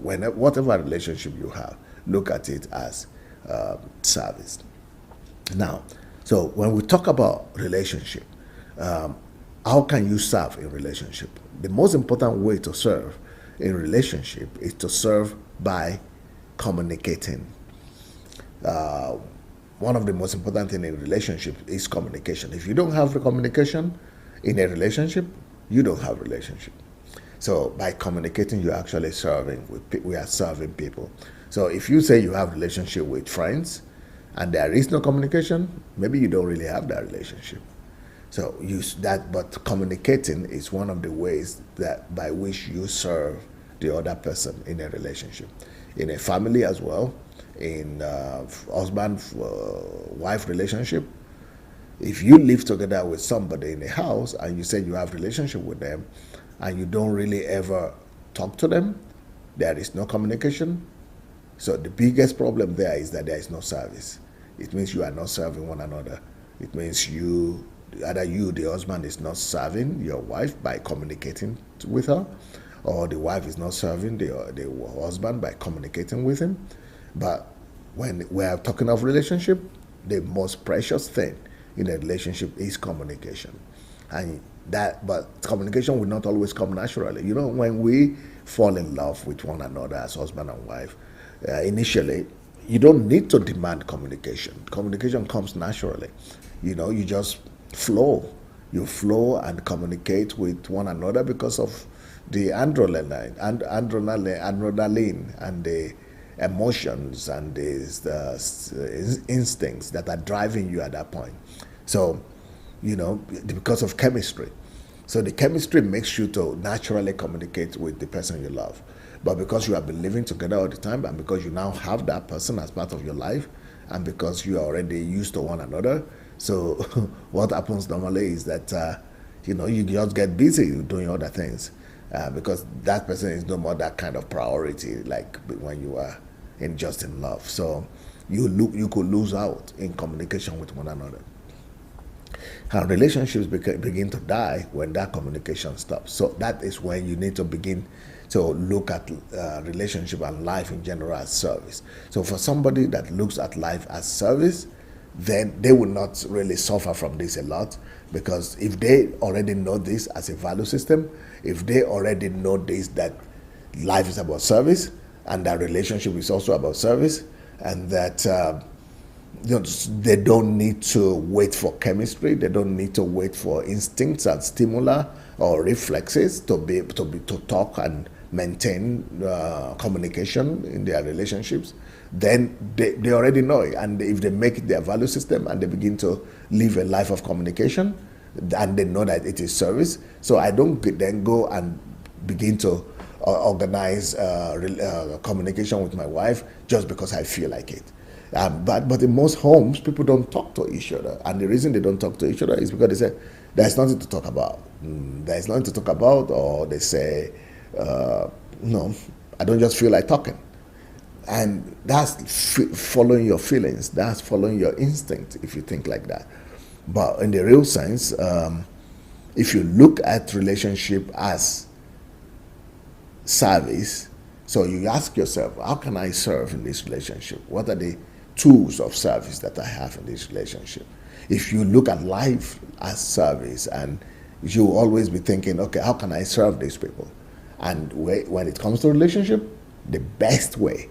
whatever relationship you have, look at it as service. Now, so when we talk about relationship, how can you serve in relationship? The most important way to serve in relationship is to serve by communicating. One of the most important things in relationship is communication. If you don't have the communication in a relationship, you don't have relationship. So by communicating, you're actually serving. We are serving people. So if you say you have relationship with friends, and there is no communication, maybe you don't really have that relationship. So use that, but communicating is one of the ways that by which you serve the other person in a relationship, in a family as well, in husband-wife relationship. If you live together with somebody in a house and you say you have relationship with them, and you don't really ever talk to them, there is no communication. So the biggest problem there is that there is no service. It means you are not serving one another. It means either the husband, is not serving your wife by communicating with her, or the wife is not serving the husband by communicating with him. But when we are talking of relationship, the most precious thing in a relationship is communication. But communication will not always come naturally. When we fall in love with one another as husband and wife, initially, you don't need to demand communication. Communication comes naturally. You just flow. You flow and communicate with one another because of the adrenaline and the emotions and the instincts that are driving you at that point. So, because of chemistry. So the chemistry makes you to naturally communicate with the person you love. But because you have been living together all the time, and because you now have that person as part of your life, and because you are already used to one another, so what happens normally is that you just get busy doing other things because that person is no more that kind of priority like when you are just in love. So you could lose out in communication with one another. And relationships begin to die when that communication stops. So that is when you need to begin to look at relationship and life in general as service. So for somebody that looks at life as service, then they will not really suffer from this a lot, because if they already know this as a value system, if they already know this, that life is about service and that relationship is also about service, and that they don't need to wait for chemistry. They don't need to wait for instincts and stimuli or reflexes to talk and maintain communication in their relationships. Then they already know it. And if they make it their value system and they begin to live a life of communication, and they know that it is service. So I don't then go and begin to organize communication with my wife just because I feel like it. But in most homes, people don't talk to each other. And the reason they don't talk to each other is because they say, there's nothing to talk about. There's nothing to talk about, or they say, no, I don't just feel like talking. And that's following your feelings. That's following your instinct, if you think like that. But in the real sense, if you look at relationship as service, so you ask yourself, how can I serve in this relationship? What are the tools of service that I have in this relationship? If you look at life as service, and you will always be thinking, okay, how can I serve these people? And when it comes to relationship, the best way,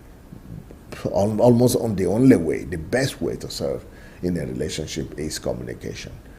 almost on the only way, the best way to serve in a relationship is communication.